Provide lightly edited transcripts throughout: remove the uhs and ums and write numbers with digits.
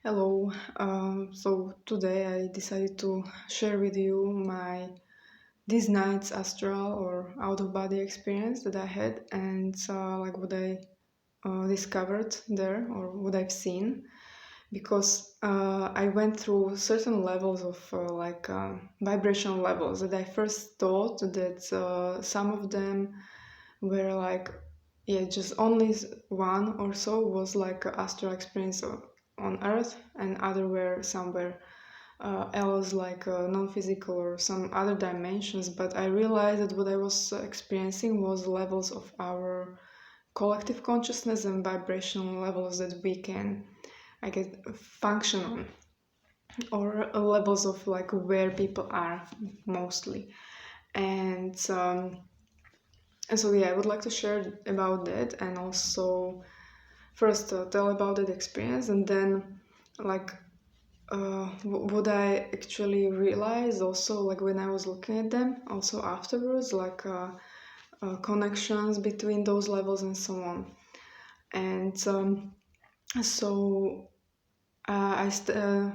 Hello. So today I decided to share with you my this night's astral or out of body experience that I had, and like what I discovered there or what I've seen, because I went through certain levels of vibrational levels that I first thought that some of them were like, yeah, just only one or so was like a astral experience on earth, and other were somewhere else, like non-physical or some other dimensions. But I realized that what I was experiencing was levels of our collective consciousness and vibrational levels that we can, I guess, function on, or levels of like where people are mostly. And so yeah, I would like to share about that, and also first tell about that experience, and then like what I actually realized also, like when I was looking at them also afterwards, like connections between those levels and so on. And so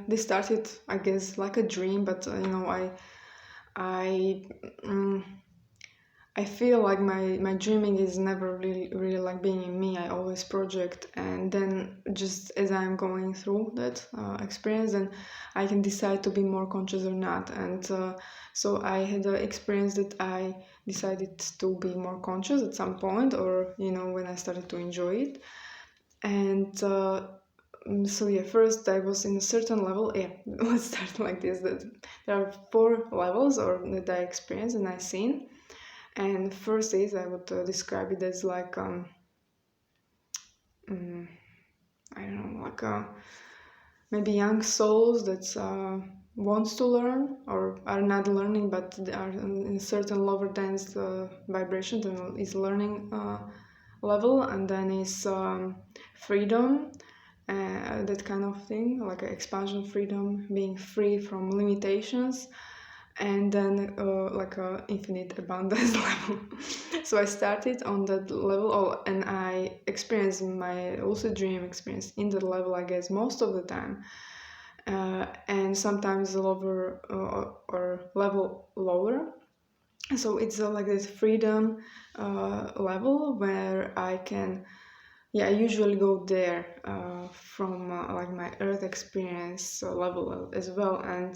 this started, I guess, like a dream, but I um, I feel like my dreaming is never really like being in me. I always project, and then just as I'm going through that experience, then I can decide to be more conscious or not. And so I had an experience that I decided to be more conscious at some point, or when I started to enjoy it. And so yeah, first I was in a certain level. Yeah, let's start like this. That there are four levels or that I experienced and I seen. And first is I would describe it as like I don't know, like maybe young souls that wants to learn or are not learning, but they are in a certain lower dense vibration and is learning level. And then is freedom, that kind of thing, like expansion, freedom, being free from limitations, and then like a infinite abundance level. So I started on that level, and I experienced my lucid dream experience in that level, I guess, most of the time, and sometimes lower or level lower. So it's like this freedom level where I can, yeah, I usually go there from like my earth experience level as well. And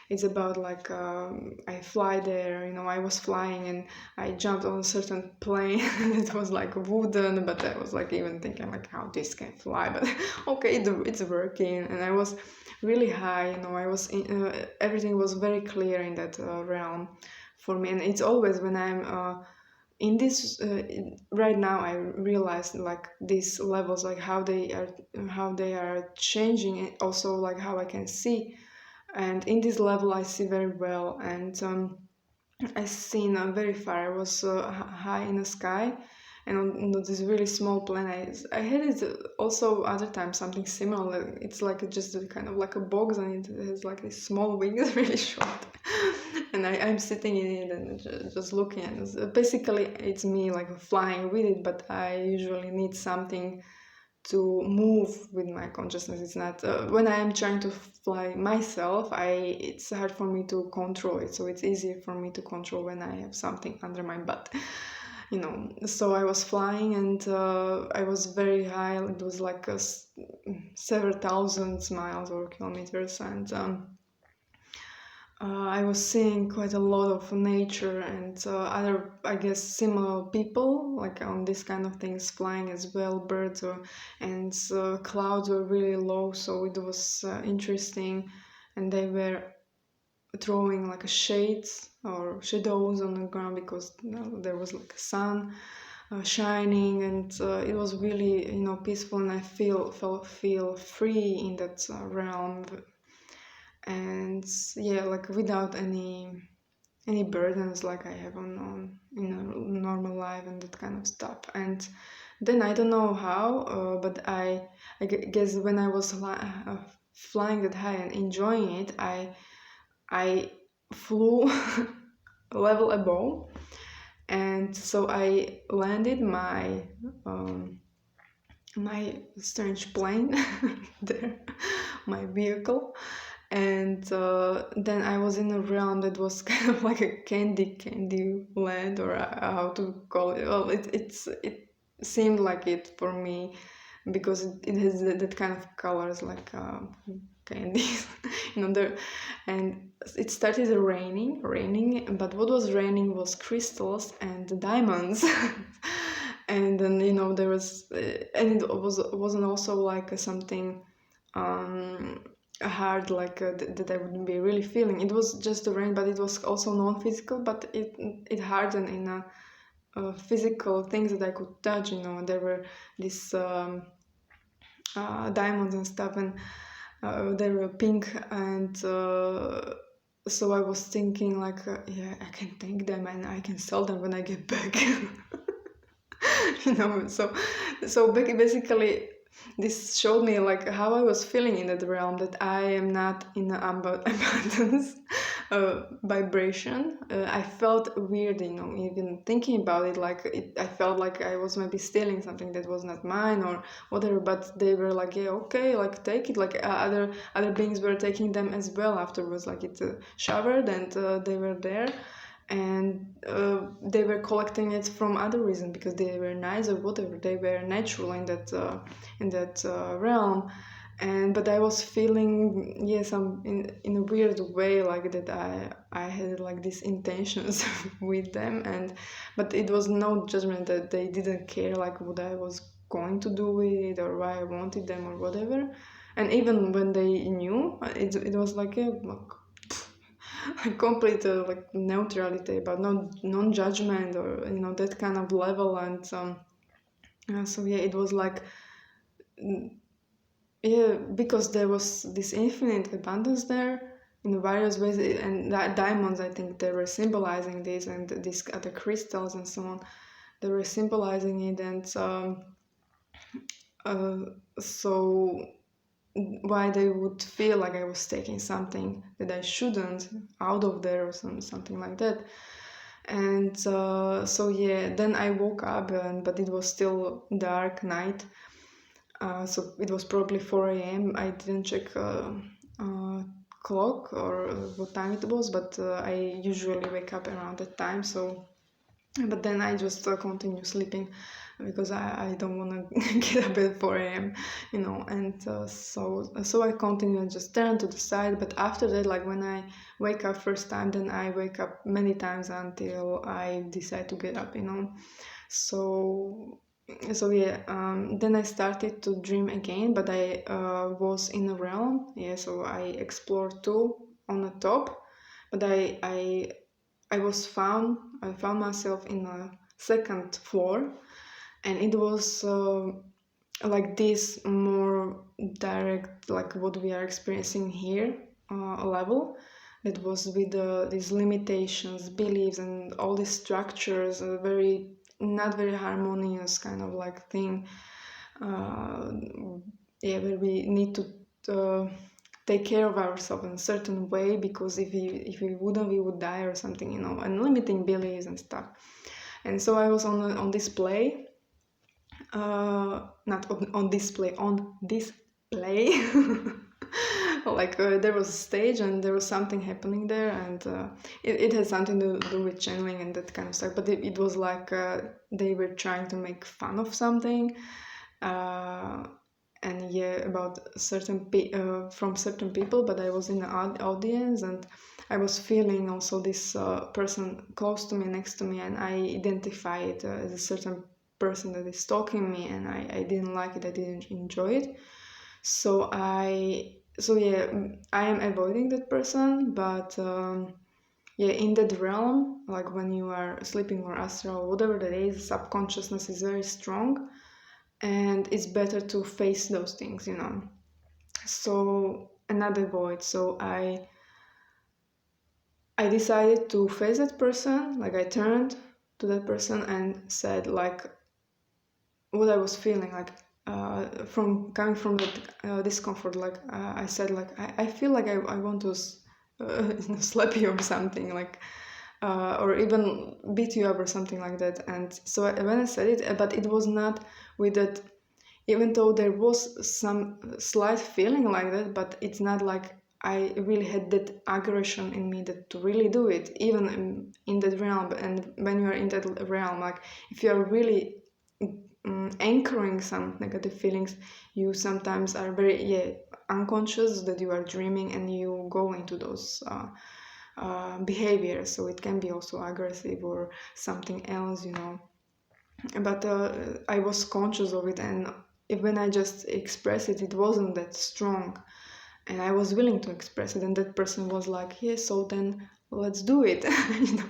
it's about like I fly there, I was flying and I jumped on a certain plane and it was like wooden, but I was like even thinking like how this can fly, but okay, it's working. And I was really high, I was everything was very clear in that realm for me. And it's always when I'm in this right now I realized like these levels, like how they are changing, and also like how I can see. And in this level I see very well. And I seen very far. I was high in the sky, and on this really small plane. I had it also other times, something similar. It's like just a kind of like a box, and it has like these small wings, really short. And I'm sitting in it and just looking at it. So basically, it's me like flying with it, but I usually need something to move with my consciousness. It's not when I am trying to fly myself, it's hard for me to control it. So it's easier for me to control when I have something under my butt. So I was flying, and I was very high. It was like several thousands miles or kilometers. And I was seeing quite a lot of nature and other, I guess, similar people, like on this kind of things, flying as well, birds, and clouds were really low, so it was interesting. And they were throwing like a shades or shadows on the ground, because there was like a sun shining, and it was really, peaceful, and I feel free in that realm. And yeah, like without any burdens like I have on in a normal life and that kind of stuff. And then I don't know how, but guess when I was flying that high and enjoying it, I flew a level above, and so I landed my strange plane there my vehicle. And then I was in a realm that was kind of like a candy land, or how to call it. Well, it seemed like it for me, because it has that kind of colors, like candies, there. And it started raining, but what was raining was crystals and diamonds. And then there was, and it wasn't also like something hard, like that I would be really feeling. It was just the rain, but it was also non-physical, but it hardened in a physical things that I could touch. There were these diamonds and stuff, and they were pink, and so I was thinking like, yeah, I can take them and I can sell them when I get back. So basically this showed me like how I was feeling in that realm, that I am not in the abundance vibration. I felt weird, even thinking about it. Like I felt like I was maybe stealing something that was not mine or whatever. But they were like, yeah, okay, like take it. Like other beings were taking them as well afterwards. Like it showered, and they were there. And they were collecting it from other reasons, because they were nice or whatever. They were natural in that realm. But I was feeling, yes, in a weird way, like that I had like these intentions with them, but it was no judgment, that they didn't care like what I was going to do with it or why I wanted them or whatever. And even when they knew, it was like a complete like neutrality, but no non-judgment, or that kind of level. And so yeah, it was like, yeah, because there was this infinite abundance there in various ways. And diamonds, I think they were symbolizing this, and these other crystals and so on, they were symbolizing it. And so why they would feel like I was taking something that I shouldn't out of there, or something like that. And so yeah, then I woke up, but it was still dark night. So it was probably 4 a.m. I didn't check clock or what time it was, but I usually wake up around that time. So, but then I just continue sleeping, because I don't want to get up at 4 a.m. And so I continue and just turn to the side. But after that, like when I wake up first time, then I wake up many times until I decide to get up. So yeah, then I started to dream again, but I was in a realm. Yeah, so I explored two on the top, but I found myself in a second floor, and it was like this more direct, like what we are experiencing here, level. It was with these limitations, beliefs, and all these structures, very not very harmonious kind of like thing. Yeah, where we need to take care of ourselves in a certain way, because if we wouldn't, we would die or something, and limiting beliefs and stuff. And so I was on display, not on display, on display. Like there was a stage, and there was something happening there, and it had something to do with channeling and that kind of stuff. But it was like they were trying to make fun of something, and yeah, about from certain people. But I was in the audience, and I was feeling also this person close to me, next to me, and I identify it as a certain person that is stalking me, and I didn't like it. I didn't enjoy it. So yeah, I am avoiding that person. But yeah, in that realm, like when you are sleeping or astral, whatever that is, subconsciousness is very strong, and it's better to face those things. So another void. So I decided to face that person. Like I turned to that person and said like what I was feeling, like from coming from that discomfort. Like I said, like I feel like I want to slap you or something, like or even beat you up or something like that. And so when I said it, but it was not with that even though there was some slight feeling like that, but it's not like I really had that aggression in me that to really do it, even in that realm. And when you are in that realm, like if you are really anchoring some negative feelings, you sometimes are very unconscious that you are dreaming, and you go into those behaviors. So it can be also aggressive or something else, you know. But I was conscious of it, and when I just expressed it, it wasn't that strong, and I was willing to express it. And that person was like, "Yeah, so then let's do it," you know.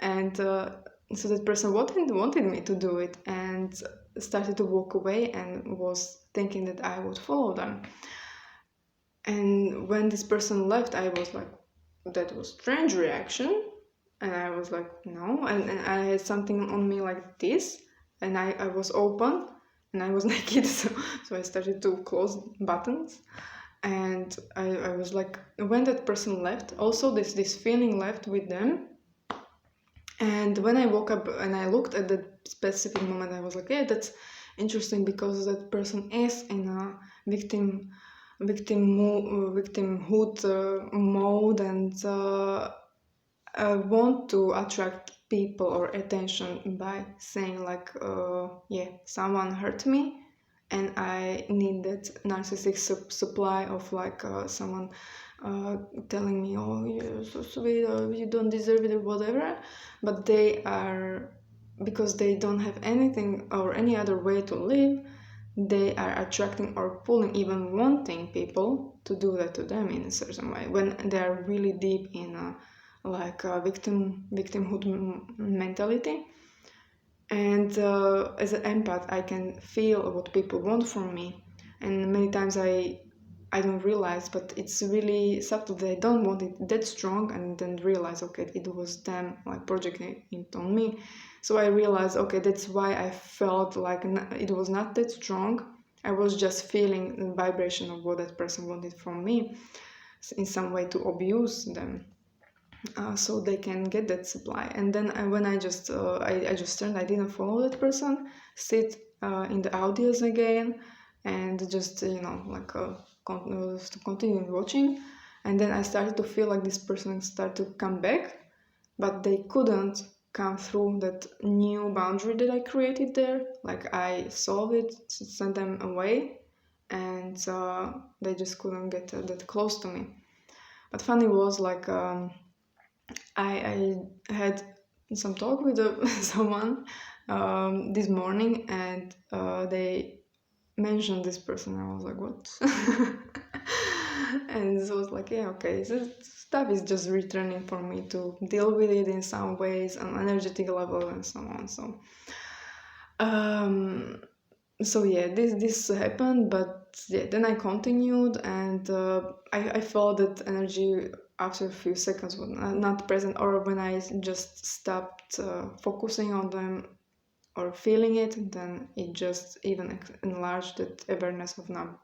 And so that person wanted me to do it, and started to walk away, and was thinking that I would follow them. And when this person left, I was like, that was strange reaction. And I was like, no. And I had something on me like this, and I was open, and I was naked. So I started to close buttons. And I was like, when that person left, also this feeling left with them. And when I woke up and I looked at that specific moment, I was like, yeah, that's interesting, because that person is in a victimhood mode, and want to attract people or attention by saying like, yeah, someone hurt me, and I need that narcissistic supply of like someone telling me, oh, you're so sweet, or you don't deserve it, or whatever. But they are, because they don't have anything or any other way to live, they are attracting or pulling, even wanting people to do that to them in a certain way, when they are really deep in a victimhood mentality. And as an empath, I can feel what people want from me, and many times I don't realize, but it's really subtle that I don't want it that strong, and then realize, okay, it was them like projecting it on me. So I realized, okay, that's why I felt like it was not that strong. I was just feeling the vibration of what that person wanted from me, in some way to abuse them. So they can get that supply. And then when I just turned, I didn't follow that person, sit in the audience again, and just like to continue watching. And then I started to feel like this person started to come back, but they couldn't come through that new boundary that I created there. Like I solved it, sent them away, and they just couldn't get that close to me. But funny was like I had some talk with someone this morning, and they mentioned this person. I was like, what? And so I was like, yeah, okay, this stuff is just returning for me to deal with it in some ways on energetic level and so on. So yeah, this happened, but yeah, then I continued, and I felt that energy after a few seconds was not present, or when I just stopped focusing on them or feeling it, then it just even enlarged that awareness of not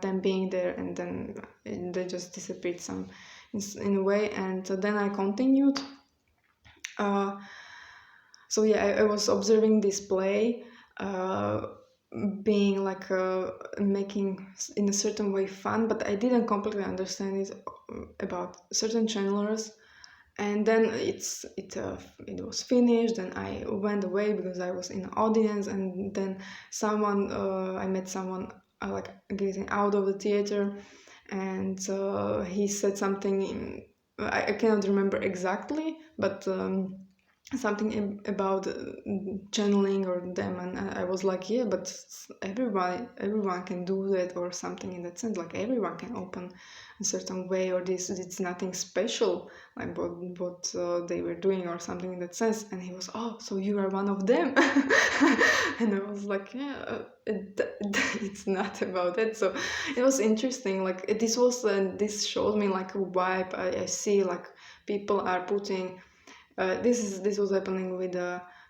them being there, and then they just disappeared in a way. And then I continued. So yeah, I was observing this play, being like making in a certain way fun, but I didn't completely understand it about certain channelers. And then it was finished, and I went away because I was in the audience. And then I met someone like getting out of the theater, and he said something I cannot remember exactly, but something about channeling or them. And I was like, yeah, but everyone can do that, or something in that sense, like everyone can open a certain way, or it's nothing special, like what they were doing or something in that sense. And he was, oh, so you are one of them. And I was like, yeah, it's not about it. So it was interesting, like this showed me like a vibe I see, like people are putting this was happening with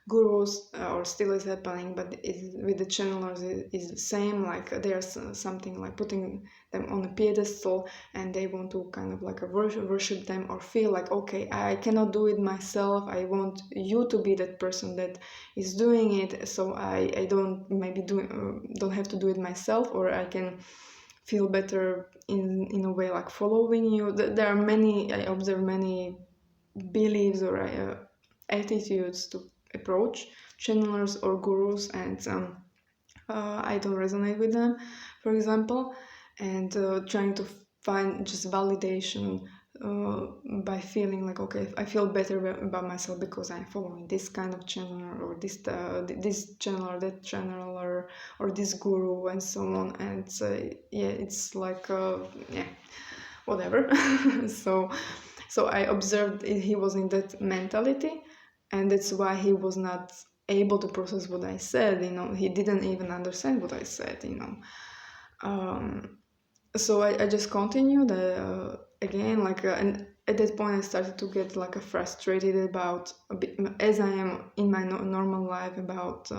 gurus, or still is happening, but with the channelers is the same. Like there's something like putting them on a pedestal, and they want to kind of like worship them, or feel like, okay, I cannot do it myself, I want you to be that person that is doing it, so I don't maybe don't have to do it myself, or I can feel better in a way like following you. There are many, I observe many beliefs or attitudes to approach channelers or gurus, and I don't resonate with them, for example, and trying to find just validation by feeling like, okay, I feel better about myself because I'm following this kind of channel, or this channel, or that channel, or this guru, and so on. And yeah, it's like yeah, whatever. So I observed he was in that mentality, and that's why he was not able to process what I said. He didn't even understand what I said. So I just continued again, like, and at that point I started to get like frustrated about a bit, as I am in my normal life, about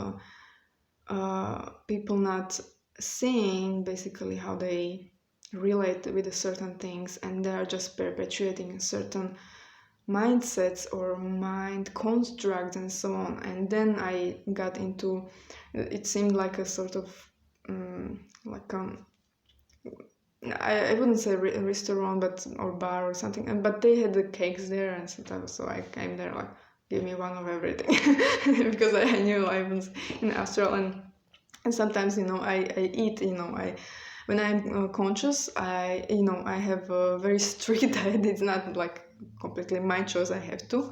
people not seeing basically how they relate with certain things, and they are just perpetuating certain mindsets or mind constructs and so on. And then I got into, it seemed like a sort of like I wouldn't say a restaurant, but or bar or something, but they had the cakes there, and so I came there like, give me one of everything, because I knew I was in Astral, and sometimes I eat, I when I'm conscious, I have a very strict diet. It's not like completely my choice, I have to.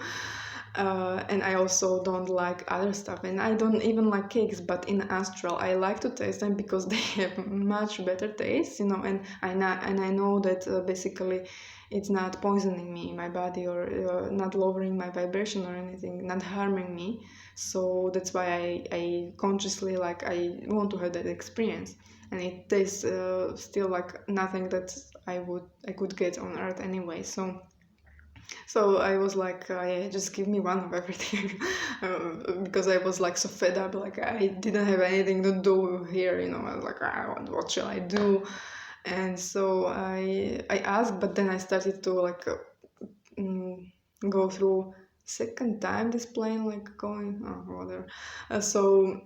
And I also don't like other stuff, and I don't even like cakes, but in Astral I like to taste them because they have much better taste, and I know that basically it's not poisoning me, my body, or not lowering my vibration or anything, not harming me. So that's why I consciously, like, I want to have that experience, and it tastes still like nothing that I could get on earth anyway. So I was like, yeah, just give me one of everything, because I was like so fed up, like I didn't have anything to do here, I was like, what shall I do? And so I asked, but then I started to like go through second time this plane, like going, whatever. So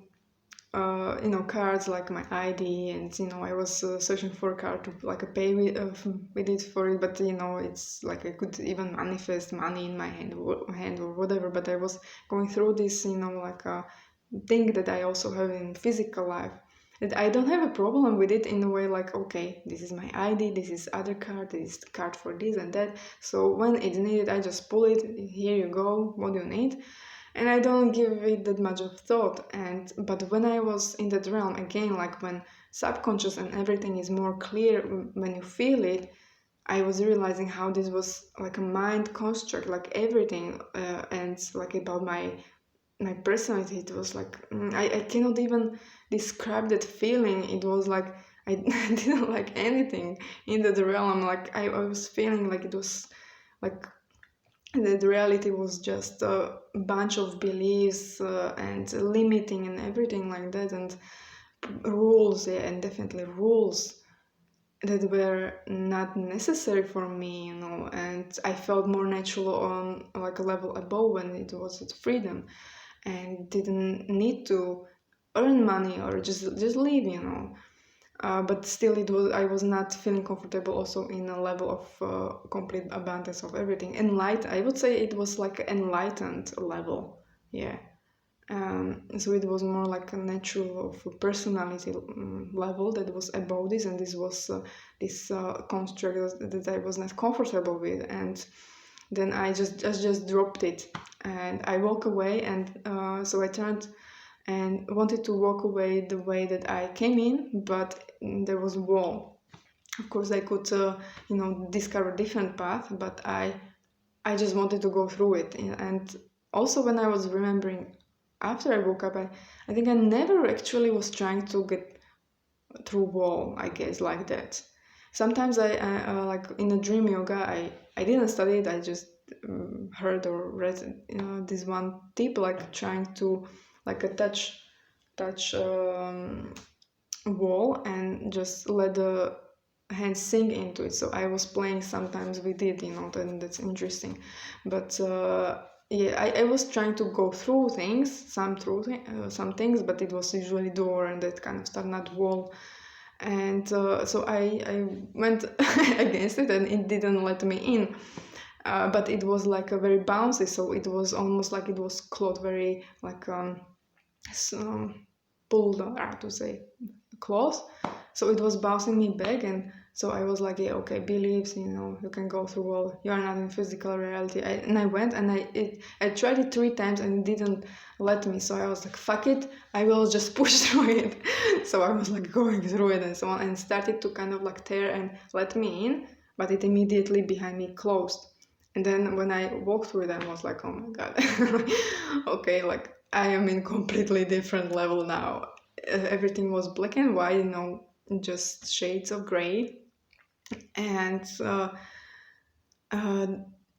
cards like my ID, and I was searching for a card to like pay with it for it, but it's like I could even manifest money in my hand or whatever. But I was going through this, like a thing that I also have in physical life. That I don't have a problem with it in a way, like, okay, this is my ID, this is other card, this is card for this and that. So when it's needed, I just pull it. Here you go. What do you need? And I don't give it that much of thought. But when I was in that realm again, like when subconscious and everything is more clear when you feel it, I was realizing how this was like a mind construct, like everything, and like about my personality. It was like I cannot even describe that feeling. It was like I didn't like anything in that realm. Like I was feeling like it was like the reality was just a bunch of beliefs and limiting and everything like that, and rules, yeah, and definitely rules that were not necessary for me, and I felt more natural on like a level above when it was freedom, and didn't need to earn money or just live. But still, I was not feeling comfortable also in a level of complete abundance of everything. I would say it was like an enlightened level, yeah. So it was more like a natural of personality level that was above this, and this was this construct that I was not comfortable with, and then I just dropped it, and I walk away, and so I turned and wanted to walk away the way that I came in, but there was a wall. Of course, I could, discover a different path, but I just wanted to go through it. And also, when I was remembering after I woke up, I think I never actually was trying to get through wall, I guess, like that. Sometimes I like in a dream yoga, I didn't study it. I just heard or read this one tip, like trying to like a touch wall and just let the hand sink into it. So I was playing sometimes with it, and that's interesting. But yeah, I was trying to go through things, some things, but it was usually door and that kind of stuff, not wall. And so I went against it, and it didn't let me in. But it was like a very bouncy, so it was almost like it was cloth, very like pulled, how to say, close. So it was bouncing me back, and so I was like, yeah, okay, beliefs, you can go through all. You are not in physical reality. And I went, and I tried it 3 times, and it didn't let me. So I was like, fuck it, I will just push through it. So I was like going through it and so on, and started to kind of like tear and let me in, but it immediately behind me closed. And then when I walked through it, I was like, oh my god, okay, like I am in completely different level now. Everything was black and white, just shades of gray, and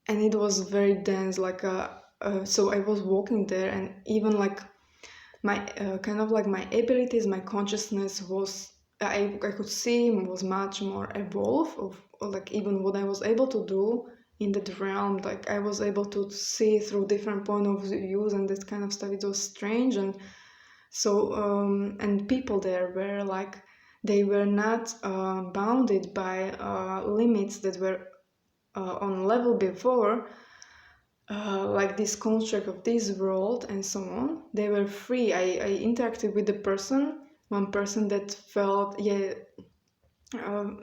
it was very dense. Like so I was walking there, and even like my kind of like my abilities, my consciousness was, I could see was much more evolved of like even what I was able to do in that realm. Like I was able to see through different point of views and this kind of stuff. It was strange. And so and people there were like, they were not bounded by limits that were on level before, like this construct of this world and so on. They were free. I interacted with one person that felt, yeah,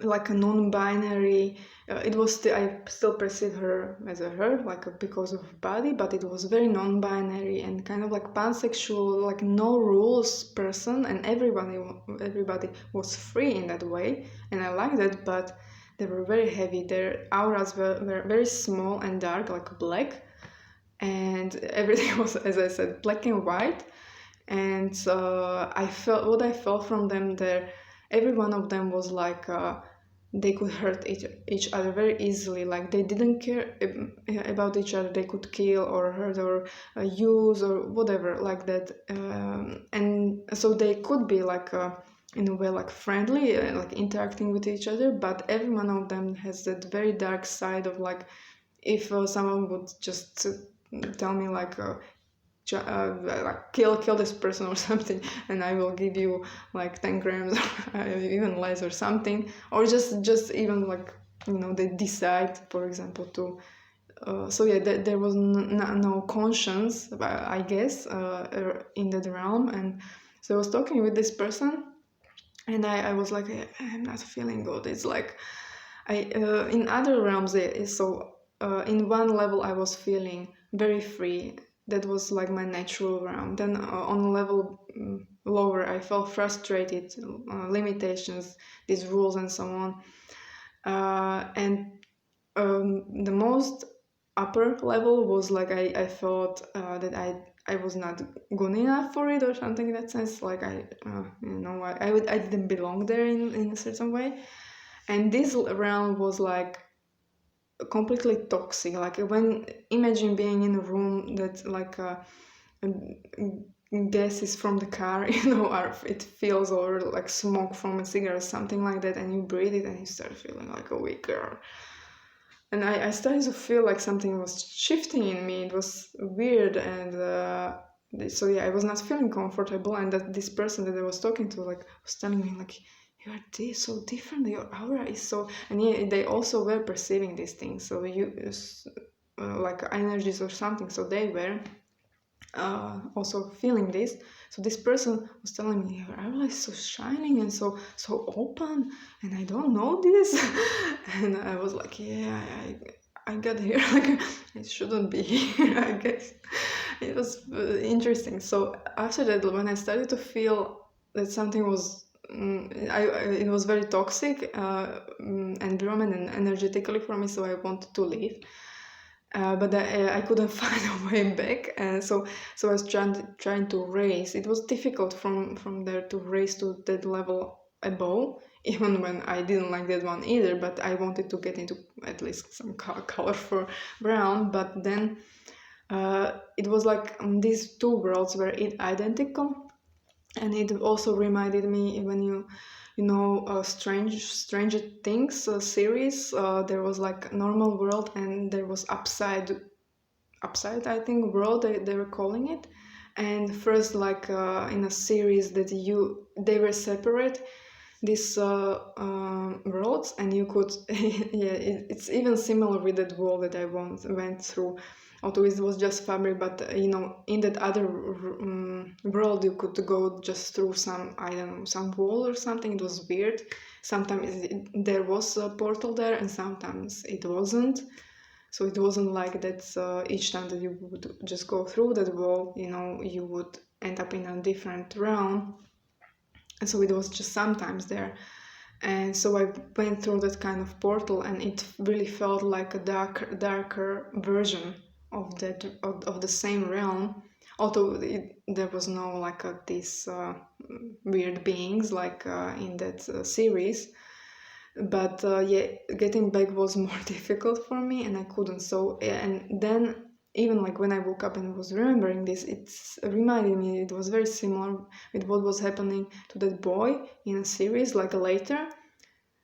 like a non-binary. It was I still perceive her as a her, like because of body, but it was very non-binary and kind of like pansexual, like no rules person, and everybody was free in that way, and I like that. But they were very heavy. Their auras were very small and dark, like black, and everything was, as I said, black and white. And I felt from them there. Every one of them was like they could hurt each other very easily. Like they didn't care about each other. They could kill or hurt or use or whatever like that. And so they could be like in a way like friendly, like interacting with each other. But every one of them has that very dark side of like, if someone would just tell me like like kill this person or something, and I will give you like 10 grams or even less or something, or just even like they decide, for example, to so yeah, there was no conscience, I guess, in that realm. And so I was talking with this person, and I was like, I'm not feeling good. It's like I in other realms so in one level I was feeling very free. That was like my natural realm. Then on a level lower, I felt frustrated, limitations, these rules and so on. And the most upper level was like I thought that I was not good enough for it or something in that sense. Like I didn't belong there in a certain way. And this realm was like completely toxic. Like when imagine being in a room that like gases from the car, or it feels, or like smoke from a cigarette or something like that, and you breathe it and you start feeling like a weak girl. And I started to feel like something was shifting in me. It was weird, and so yeah, I was not feeling comfortable. And that this person that I was talking to like was telling me like, you are so different, your aura is so, and yeah, they also were perceiving these things. So you like energies or something. So they were also feeling this. So this person was telling me, your aura is so shining and so open, and I don't know this. And I was like, yeah, I got here, like I shouldn't be here, I guess. It was interesting. So after that, when I started to feel that something was it was very toxic environment and energetically for me, so I wanted to leave. But I couldn't find a way back, and so I was trying to raise. It was difficult from there to raise to that level above. even when I didn't like that one either, but I wanted to get into at least some color for brown. But then it was like these two worlds were identical, and it also reminded me when you know Stranger Things series. There was like normal world and there was upside I think world they were calling it. And first, like in a series that they were separate these worlds, and you could yeah, it's even similar with that wall that I went through, although it was just fabric. But you know, in that other world, you could go just through some, I don't know, some wall or something. It was weird. Sometimes there was a portal there, and sometimes it wasn't. So it wasn't like that each time that you would just go through that wall, you know, you would end up in a different realm. And so it was just sometimes there. And so I went through that kind of portal, and it really felt like a darker version of that of the same realm. Although there was no like these weird beings like in that series. But yeah, getting back was more difficult for me, and I couldn't. So and then even like when I woke up and was remembering this, it's reminded me it was very similar with what was happening to that boy in a series like later.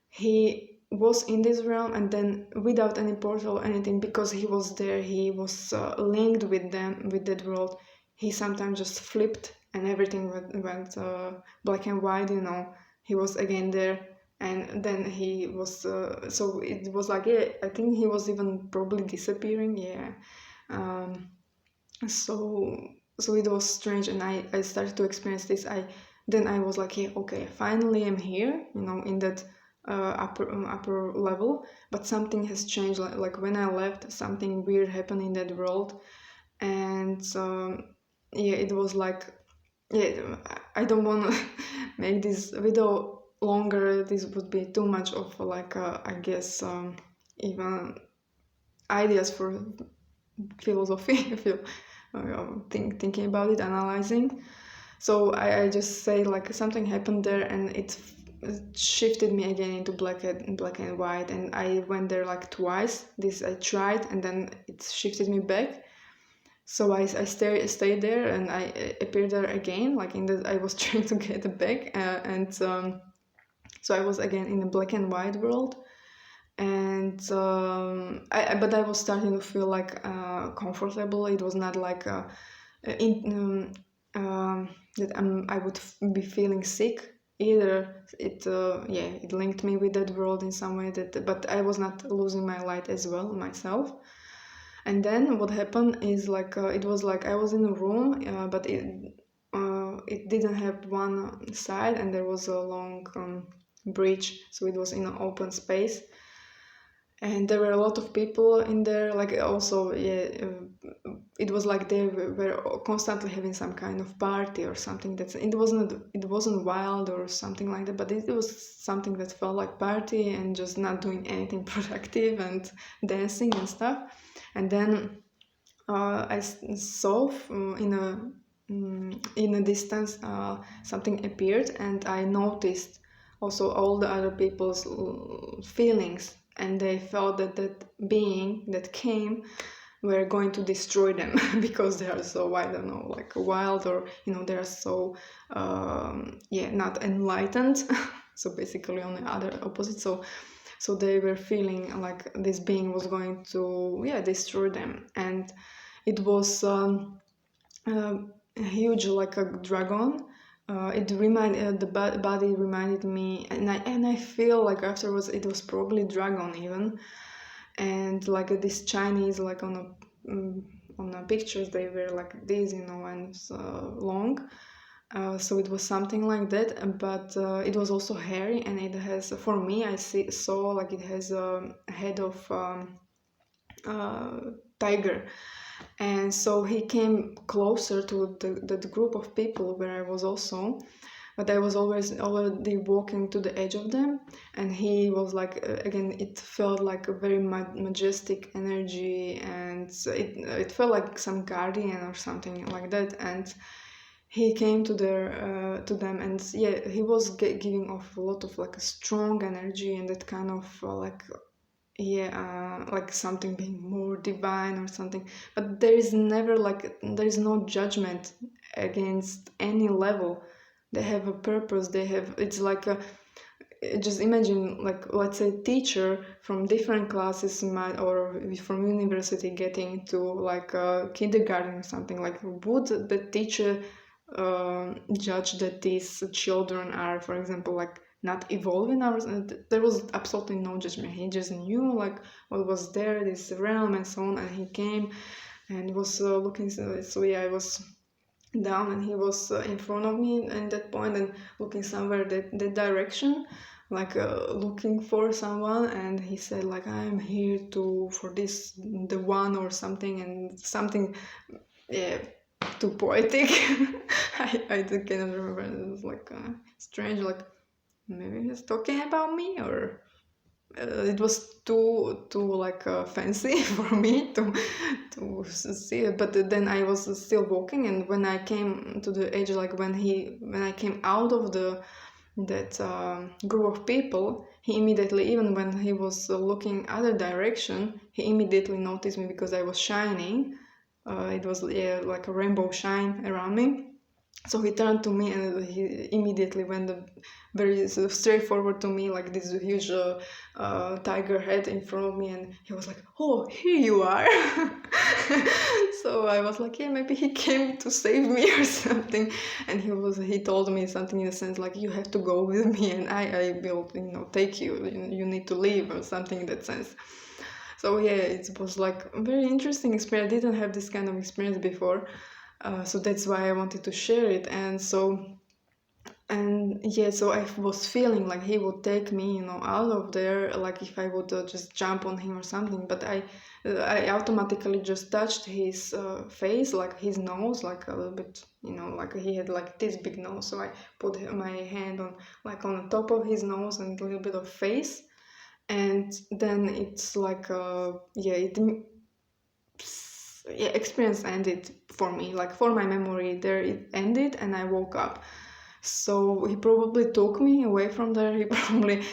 He was in this realm, and then without any portal or anything, because he was there, he was linked with them, with that world. He sometimes just flipped and everything went black and white, you know. He was again there, and then he was so it was like, yeah, I think he was even probably disappearing, yeah. um, so it was strange, and I started to experience this. Then I was like, yeah, okay, finally I'm here, you know, in that upper level. But something has changed, like when I left, something weird happened in that world. And yeah, it was like, yeah, I don't want to make this video longer. This would be too much of like I guess even ideas for philosophy if you thinking about it, analyzing. So I just say like something happened there, and it shifted me again into black and white. And I went there like twice. This I tried, and then it shifted me back. So I stayed there, and I appeared there again, like in the I was trying to get back, and so I was again in the black and white world. And but I was starting to feel like comfortable. It was not like that I would be feeling sick either. It yeah, it linked me with that world in some way, that but I was not losing my light as well myself. And then what happened is like it was like I was in a room, but it didn't have one side, and there was a long bridge, so it was in an open space. And there were a lot of people in there, like also, yeah, it was like they were constantly having some kind of party or something. It wasn't wild or something like that, but it was something that felt like party, and just not doing anything productive, and dancing and stuff. And then I saw in a distance something appeared, and I noticed also all the other people's feelings, and they felt that that being that came were going to destroy them because they are so, I don't know, like wild, or you know, they are so yeah, not enlightened. So basically on the other opposite. So they were feeling like this being was going to, yeah, destroy them. And it was huge, like a dragon. It reminded the body reminded me, and I feel like afterwards it was probably dragon even. And like this Chinese, like on the pictures, they were like this, you know, and long. So it was something like that, but it was also hairy, and it has, for me, saw like it has a head of tiger. And so he came closer to the group of people where I was also, but I was already walking to the edge of them, and he was like, again, it felt like a very majestic energy, and it felt like some guardian or something like that. And he came to them, and yeah, he was giving off a lot of like a strong energy and that kind of like something being more divine or something. But there is never there is no judgment against any level. They have a purpose. It's like a, just imagine, like, let's say teacher from different classes or from university getting to like a kindergarten or something. Like, would the teacher judge that these children are, for example, like not evolving? There was absolutely no judgment. He just knew like what was there, this realm and so on, and he came and was looking. So yeah, I was down and he was in front of me at that point and looking somewhere that direction, like looking for someone. And he said like, I'm here for this, the one or something, and something, yeah, too poetic. I cannot remember. It was like strange, like maybe he's talking about me, or it was too like fancy for me to see it. But then I was still walking, and when I came to the edge, like when I came out of that group of people, he immediately, even when he was looking other direction, he immediately noticed me because I was shining. It was, yeah, like a rainbow shine around me. So he turned to me and he immediately went very sort of straightforward to me, like this huge tiger head in front of me, and he was like, "Oh, here you are." So I was like, "Yeah, maybe he came to save me or something." And he told me something in the sense like, "You have to go with me, and I will, take you. You need to leave," or something in that sense. So yeah, it was like a very interesting experience. I didn't have this kind of experience before. So that's why I wanted to share it. And yeah, so I was feeling like he would take me, out of there, like if I would just jump on him or something. But I automatically just touched his face, like his nose, like a little bit, like he had like this big nose. So I put my hand on the top of his nose and a little bit of face. And then it's like, experience ended for me, like for my memory there it ended, and I woke up. So he probably took me away from there. He probably,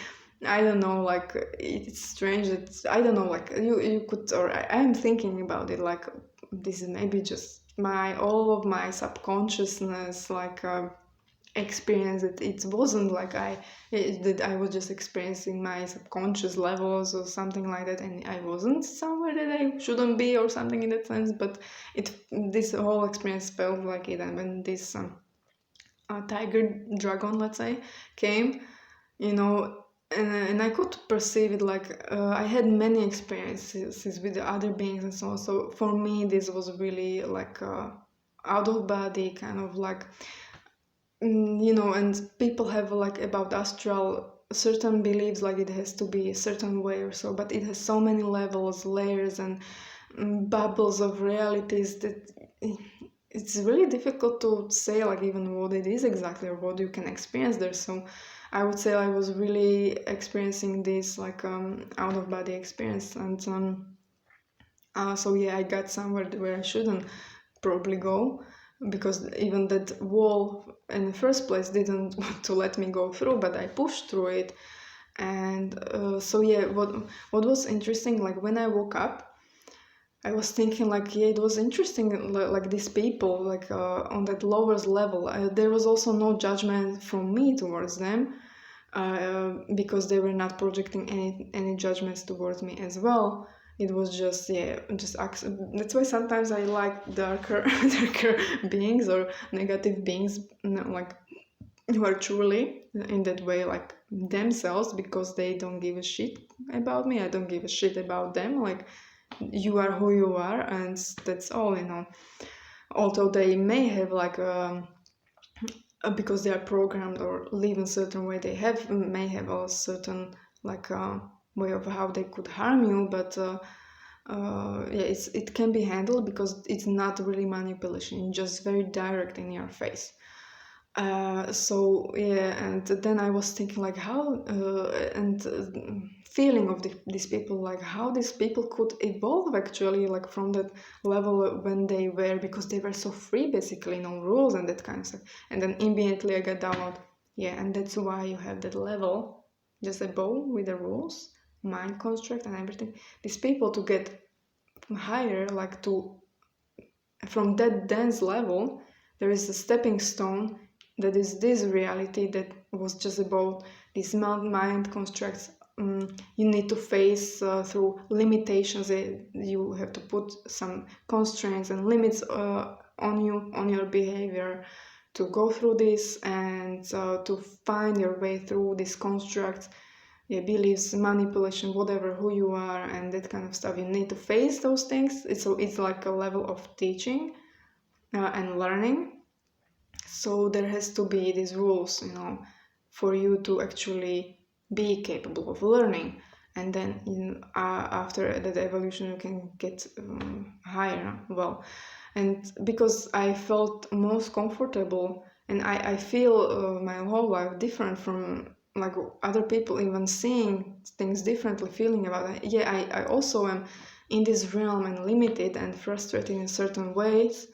I don't know, like it's strange that, I don't know, like you could, or I'm thinking about it like this is maybe just all of my subconsciousness, like experience that it wasn't like that I was just experiencing my subconscious levels or something like that, and I wasn't somewhere that I shouldn't be or something in that sense. But this whole experience felt like it. And when this tiger dragon, let's say, came, and I could perceive it, like I had many experiences with the other beings and so on. So for me this was really like out of body kind of like, and people have like about astral certain beliefs, like it has to be a certain way or so, but it has so many levels, layers, and bubbles of realities that it's really difficult to say like even what it is exactly or what you can experience there. So I would say I was really experiencing this like out of body experience. And so yeah, I got somewhere where I shouldn't probably go, because even that wall in the first place didn't want to let me go through, but I pushed through it. And so yeah, what was interesting, like when I woke up, I was thinking like, yeah, it was interesting, like these people, like on that lowest level, there was also no judgment from me towards them, because they were not projecting any judgments towards me as well. It was just, yeah, that's why sometimes I like darker beings or negative beings, like who are truly in that way like themselves, because they don't give a shit about me, I don't give a shit about them. Like, you are who you are, and that's all, although they may have like because they are programmed or live in a certain way, they may have a certain like way of how they could harm you. But yeah, it can be handled because it's not really manipulation, it's just very direct in your face. So yeah, and then I was thinking like how and feeling of these people, like how these people could evolve actually, like from that level when they were, because they were so free, basically no rules and that kind of stuff. And then immediately I got download, yeah, and that's why you have that level just above with the rules, mind construct and everything. These people to get higher, like to from that dense level, there is a stepping stone that is this reality that was just about these mind constructs. You need to face through limitations. You have to put some constraints and limits on you, on your behavior, to go through this and to find your way through these constructs, yeah, beliefs, manipulation, whatever, who you are, and that kind of stuff. You need to face those things. It's like a level of teaching and learning. So there has to be these rules, for you to actually be capable of learning. And then after that evolution, you can get higher. Well, and because I felt most comfortable, and I feel my whole life different from like other people, even seeing things differently, feeling about it. Yeah, I also am in this realm and limited and frustrated in certain ways,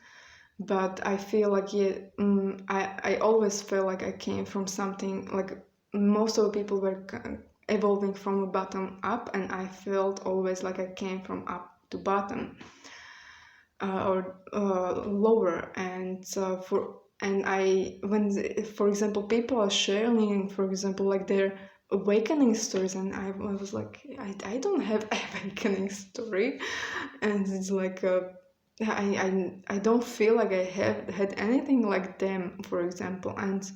but I feel like, yeah, I always felt like I came from something, like most of the people were evolving from a bottom up, and I felt always like I came from up to bottom, or lower. And for example, people are sharing, for example, like their awakening stories, and I was like, I don't have awakening story, and it's like I don't feel like I have had anything like them, for example. And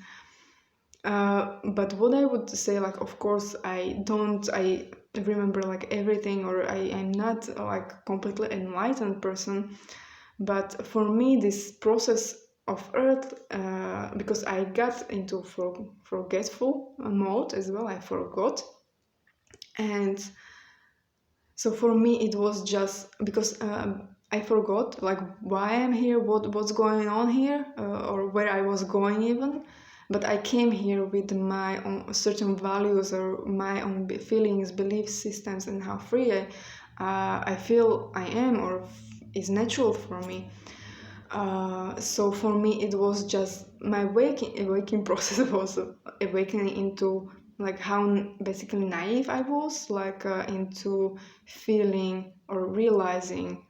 but what I would say, like, of course, I remember like everything, or I'm not like completely enlightened person. But for me, this process of earth, because I got into forgetful mode as well, I forgot. And so for me, it was just because I forgot like why I'm here, what's going on here, or where I was going even. But I came here with my own certain values, or my own feelings, belief systems, and how free I feel I am, or is natural for me. So for me, it was just my awakening process was awakening into like how basically naive I was, like into feeling or realizing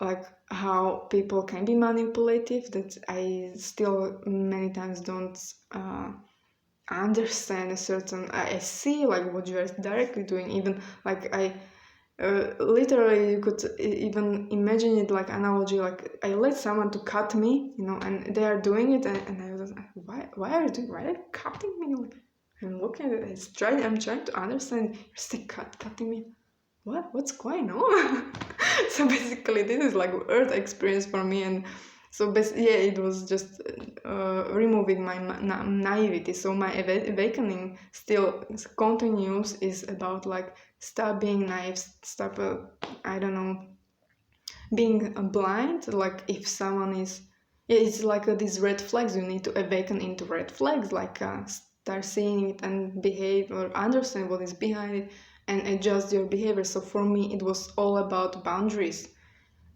like how people can be manipulative, that I still many times don't understand a certain. I see like what you are directly doing, even like literally you could even imagine it like analogy, like I let someone to cut me, and they are doing it, and I was like, why are you cutting me? Like, I'm looking at it, I'm trying to understand, you're still cutting me, what's going on? So basically this is like earth experience for me. And so yeah, it was just removing my naivety. So my awakening still continues, is about like stop being naive, stop I don't know, being blind. Like if someone is, yeah, it's like these red flags, you need to awaken into red flags, like start seeing it and behave or understand what is behind it and adjust your behavior. So for me it was all about boundaries,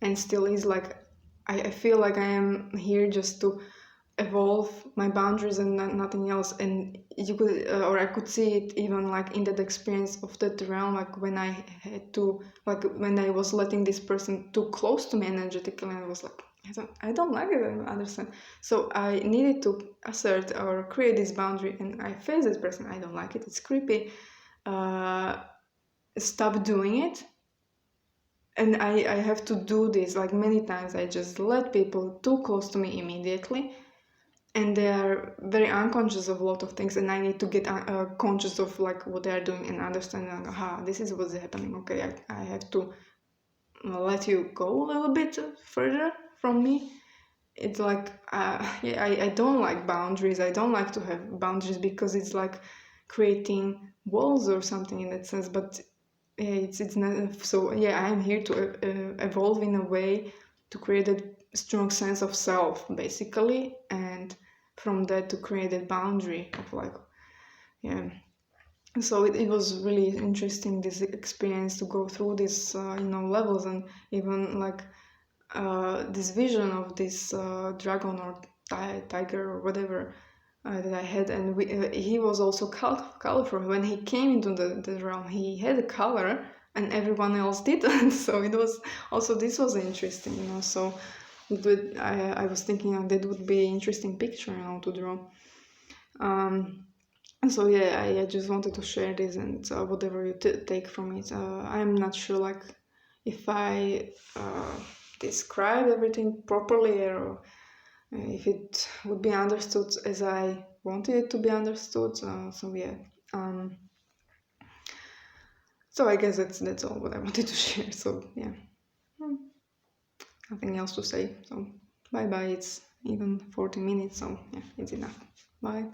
and still is like I feel like I am here just to evolve my boundaries and nothing else. And you could or I could see it even like in that experience of that realm, like when I had to, like when I was letting this person too close to me energetically, and I was like, I don't like it, I don't understand. So I needed to assert or create this boundary, and I face this person, I don't like it, it's creepy, stop doing it. And I have to do this like many times. I just let people too close to me immediately, and they are very unconscious of a lot of things, and I need to get conscious of like what they are doing and understand, like, aha, this is what's happening, okay, I have to let you go a little bit further from me. It's like yeah, I don't like boundaries, I don't like to have boundaries, because it's like creating walls or something in that sense. But yeah, it's not. So yeah, I'm here to evolve in a way to create a strong sense of self, basically. And from that to create a boundary of like, yeah. So it was really interesting, this experience, to go through these levels, and even like this vision of this dragon or tiger or whatever that I had, and he was also colorful. When he came into the realm, he had a color and everyone else didn't. So it was also, this was interesting, so I was thinking that would be an interesting picture, to draw. So yeah, I just wanted to share this, and whatever you take from it. I'm not sure like if I describe everything properly, or if it would be understood as I wanted it to be understood. So yeah. So I guess that's all what I wanted to share. So yeah, nothing else to say. So bye bye. It's even 40 minutes. So yeah, it's enough. Bye.